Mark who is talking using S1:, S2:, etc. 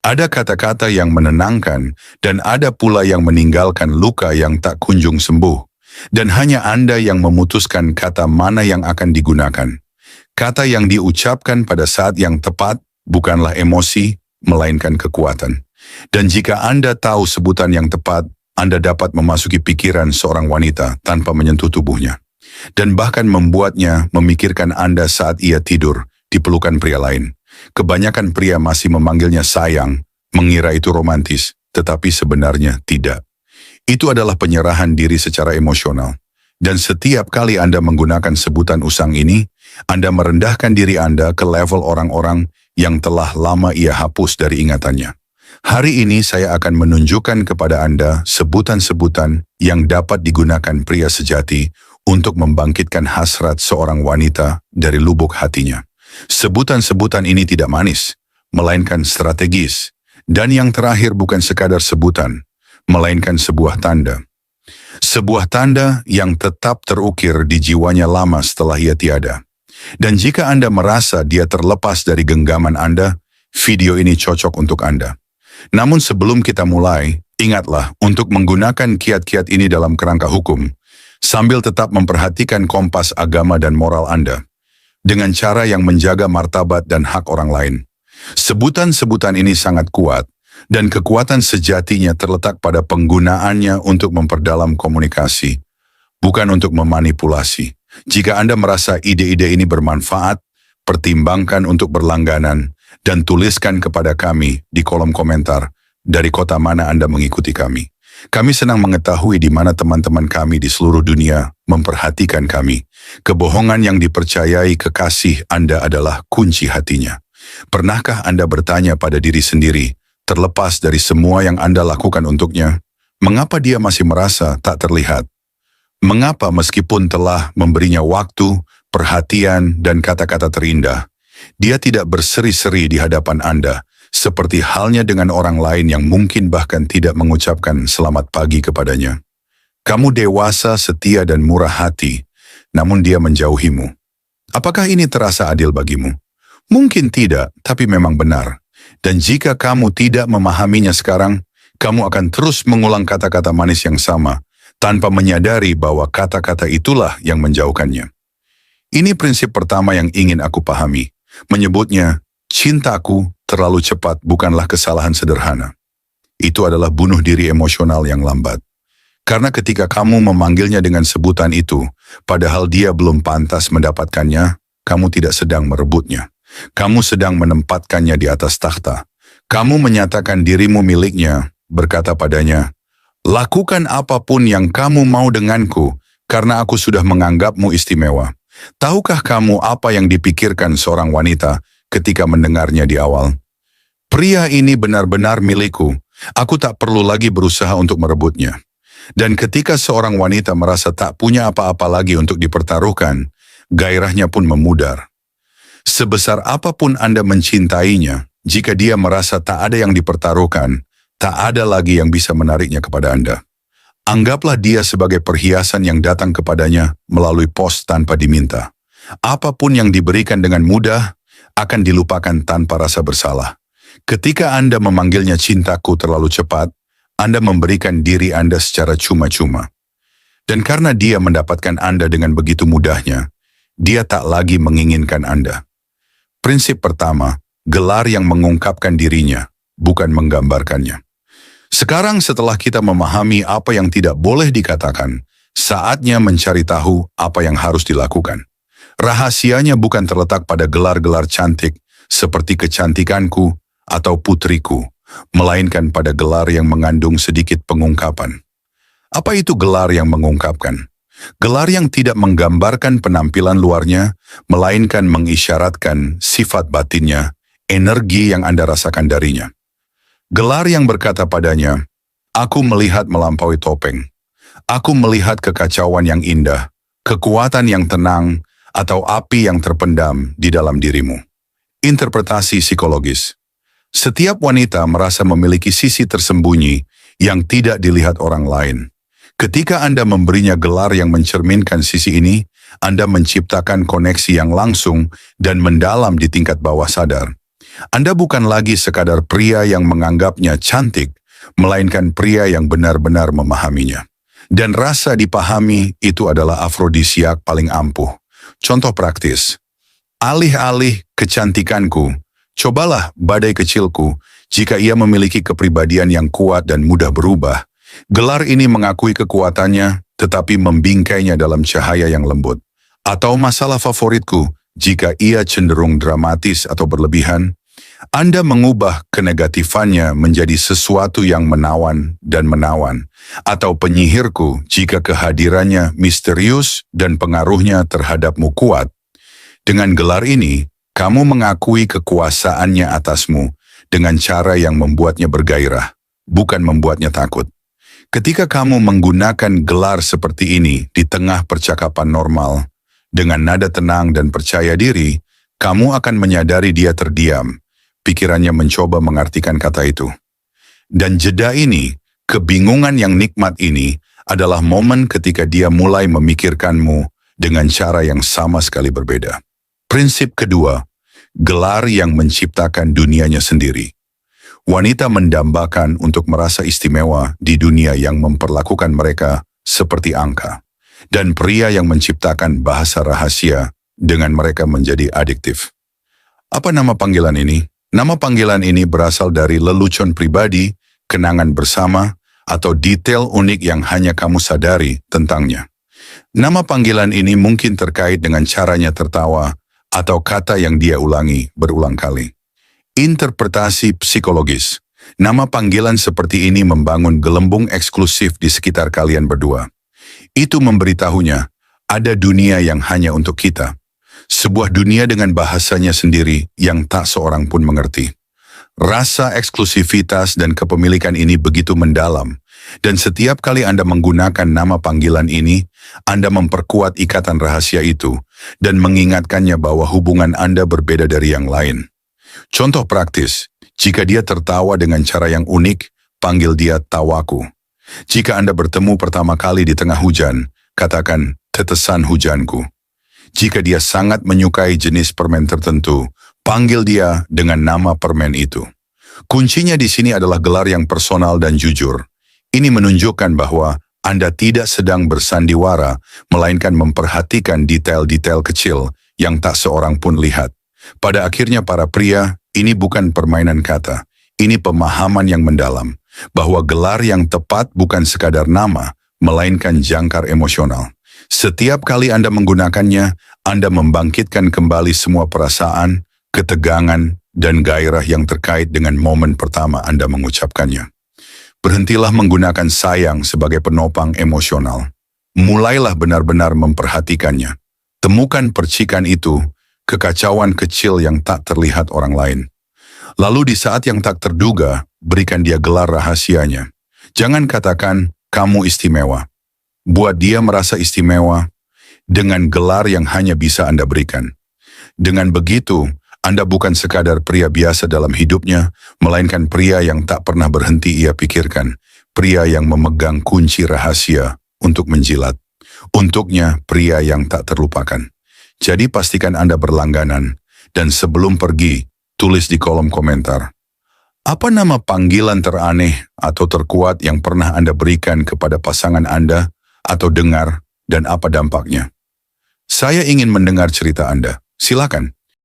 S1: Ada kata-kata yang menenangkan dan ada pula yang meninggalkan luka yang tak kunjung sembuh. Dan hanya Anda yang memutuskan kata mana yang akan digunakan. Kata yang diucapkan pada saat yang tepat bukanlah emosi, melainkan kekuatan. Dan jika Anda tahu sebutan yang tepat, Anda dapat memasuki pikiran seorang wanita tanpa menyentuh tubuhnya. Dan bahkan membuatnya memikirkan Anda saat ia tidur di pelukan pria lain. Kebanyakan pria masih memanggilnya sayang, mengira itu romantis, tetapi sebenarnya tidak. Itu adalah penyerahan diri secara emosional. Dan setiap kali Anda menggunakan sebutan usang ini, Anda merendahkan diri Anda ke level orang-orang yang telah lama ia hapus dari ingatannya. Hari ini saya akan menunjukkan kepada Anda sebutan-sebutan yang dapat digunakan pria sejati untuk membangkitkan hasrat seorang wanita dari lubuk hatinya. Sebutan-sebutan ini tidak manis, melainkan strategis. Dan yang terakhir bukan sekadar sebutan, melainkan sebuah tanda. Sebuah tanda yang tetap terukir di jiwanya lama setelah ia tiada. Dan jika Anda merasa dia terlepas dari genggaman Anda, video ini cocok untuk Anda. Namun sebelum kita mulai, ingatlah untuk menggunakan kiat-kiat ini dalam kerangka hukum, sambil tetap memperhatikan kompas agama dan moral Anda, dengan cara yang menjaga martabat dan hak orang lain. Sebutan-sebutan ini sangat kuat, dan kekuatan sejatinya terletak pada penggunaannya untuk memperdalam komunikasi, bukan untuk memanipulasi. Jika Anda merasa ide-ide ini bermanfaat, pertimbangkan untuk berlangganan, dan tuliskan kepada kami di kolom komentar dari kota mana Anda mengikuti kami. Kami senang mengetahui di mana teman-teman kami di seluruh dunia memperhatikan kami. Kebohongan yang dipercayai kekasih Anda adalah kunci hatinya. Pernahkah Anda bertanya pada diri sendiri, terlepas dari semua yang Anda lakukan untuknya, mengapa dia masih merasa tak terlihat? Mengapa meskipun telah memberinya waktu, perhatian, dan kata-kata terindah, dia tidak berseri-seri di hadapan Anda, seperti halnya dengan orang lain yang mungkin bahkan tidak mengucapkan selamat pagi kepadanya? Kamu dewasa, setia, dan murah hati, namun dia menjauhimu. Apakah ini terasa adil bagimu? Mungkin tidak, tapi memang benar. Dan jika kamu tidak memahaminya sekarang, kamu akan terus mengulang kata-kata manis yang sama, tanpa menyadari bahwa kata-kata itulah yang menjauhkannya. Ini prinsip pertama yang ingin aku pahami. Menyebutnya, cintaku terlalu cepat bukanlah kesalahan sederhana. Itu adalah bunuh diri emosional yang lambat. Karena ketika kamu memanggilnya dengan sebutan itu, padahal dia belum pantas mendapatkannya, kamu tidak sedang merebutnya. Kamu sedang menempatkannya di atas takhta. Kamu menyatakan dirimu miliknya, berkata padanya, "Lakukan apapun yang kamu mau denganku, karena aku sudah menganggapmu istimewa." Tahukah kamu apa yang dipikirkan seorang wanita ketika mendengarnya di awal? Pria ini benar-benar milikku, aku tak perlu lagi berusaha untuk merebutnya. Dan ketika seorang wanita merasa tak punya apa-apa lagi untuk dipertaruhkan, gairahnya pun memudar. Sebesar apapun Anda mencintainya, jika dia merasa tak ada yang dipertaruhkan, tak ada lagi yang bisa menariknya kepada Anda. Anggaplah dia sebagai perhiasan yang datang kepadanya melalui pos tanpa diminta. Apapun yang diberikan dengan mudah, akan dilupakan tanpa rasa bersalah. Ketika Anda memanggilnya cintaku terlalu cepat, Anda memberikan diri Anda secara cuma-cuma. Dan karena dia mendapatkan Anda dengan begitu mudahnya, dia tak lagi menginginkan Anda. Prinsip pertama, gelar yang mengungkapkan dirinya, bukan menggambarkannya. Sekarang setelah kita memahami apa yang tidak boleh dikatakan, saatnya mencari tahu apa yang harus dilakukan. Rahasianya bukan terletak pada gelar-gelar cantik seperti kecantikanku atau putriku, melainkan pada gelar yang mengandung sedikit pengungkapan. Apa itu gelar yang mengungkapkan? Gelar yang tidak menggambarkan penampilan luarnya, melainkan mengisyaratkan sifat batinnya, energi yang Anda rasakan darinya. Gelar yang berkata padanya, "Aku melihat melampaui topeng. Aku melihat kekacauan yang indah, kekuatan yang tenang, atau api yang terpendam di dalam dirimu." Interpretasi psikologis. Setiap wanita merasa memiliki sisi tersembunyi yang tidak dilihat orang lain. Ketika Anda memberinya gelar yang mencerminkan sisi ini, Anda menciptakan koneksi yang langsung dan mendalam di tingkat bawah sadar. Anda bukan lagi sekadar pria yang menganggapnya cantik, melainkan pria yang benar-benar memahaminya. Dan rasa dipahami itu adalah afrodisiak paling ampuh. Contoh praktis, alih-alih kecantikanku, cobalah badai kecilku. Jika ia memiliki kepribadian yang kuat dan mudah berubah, gelar ini mengakui kekuatannya, tetapi membingkainya dalam cahaya yang lembut. Atau masalah favoritku, jika ia cenderung dramatis atau berlebihan, Anda mengubah kenegatifannya menjadi sesuatu yang menawan dan menawan. Atau penyihirku, jika kehadirannya misterius dan pengaruhnya terhadapmu kuat. Dengan gelar ini, kamu mengakui kekuasaannya atasmu dengan cara yang membuatnya bergairah, bukan membuatnya takut. Ketika kamu menggunakan gelar seperti ini di tengah percakapan normal, dengan nada tenang dan percaya diri, kamu akan menyadari dia terdiam. Pikirannya mencoba mengartikan kata itu. Dan jeda ini, kebingungan yang nikmat ini, adalah momen ketika dia mulai memikirkanmu dengan cara yang sama sekali berbeda. Prinsip kedua, gelar yang menciptakan dunianya sendiri. Wanita mendambakan untuk merasa istimewa di dunia yang memperlakukan mereka seperti angka. Dan pria yang menciptakan bahasa rahasia dengan mereka menjadi adiktif. Apa nama panggilan ini? Nama panggilan ini berasal dari lelucon pribadi, kenangan bersama, atau detail unik yang hanya kamu sadari tentangnya. Nama panggilan ini mungkin terkait dengan caranya tertawa atau kata yang dia ulangi berulang kali. Interpretasi psikologis. Nama panggilan seperti ini membangun gelembung eksklusif di sekitar kalian berdua. Itu memberitahunya, ada dunia yang hanya untuk kita. Sebuah dunia dengan bahasanya sendiri yang tak seorang pun mengerti. Rasa eksklusivitas dan kepemilikan ini begitu mendalam, dan setiap kali Anda menggunakan nama panggilan ini, Anda memperkuat ikatan rahasia itu, dan mengingatkannya bahwa hubungan Anda berbeda dari yang lain. Contoh praktis, jika dia tertawa dengan cara yang unik, panggil dia tawaku. Jika Anda bertemu pertama kali di tengah hujan, katakan tetesan hujanku. Jika dia sangat menyukai jenis permen tertentu, panggil dia dengan nama permen itu. Kuncinya di sini adalah gelar yang personal dan jujur. Ini menunjukkan bahwa Anda tidak sedang bersandiwara, melainkan memperhatikan detail-detail kecil yang tak seorang pun lihat. Pada akhirnya para pria, ini bukan permainan kata, ini pemahaman yang mendalam, bahwa gelar yang tepat bukan sekadar nama, melainkan jangkar emosional. Setiap kali Anda menggunakannya, Anda membangkitkan kembali semua perasaan, ketegangan, dan gairah yang terkait dengan momen pertama Anda mengucapkannya. Berhentilah menggunakan sayang sebagai penopang emosional. Mulailah benar-benar memperhatikannya. Temukan percikan itu, kekacauan kecil yang tak terlihat orang lain. Lalu di saat yang tak terduga, berikan dia gelar rahasianya. Jangan katakan, kamu istimewa. Buat dia merasa istimewa dengan gelar yang hanya bisa Anda berikan. Dengan begitu, Anda bukan sekadar pria biasa dalam hidupnya, melainkan pria yang tak pernah berhenti ia pikirkan. Pria yang memegang kunci rahasia untuk menjilat. Untuknya, pria yang tak terlupakan. Jadi pastikan Anda berlangganan, dan sebelum pergi, tulis di kolom komentar. Apa nama panggilan teraneh atau terkuat yang pernah Anda berikan kepada pasangan Anda atau dengar, dan apa dampaknya? Saya ingin mendengar cerita Anda. Silakan.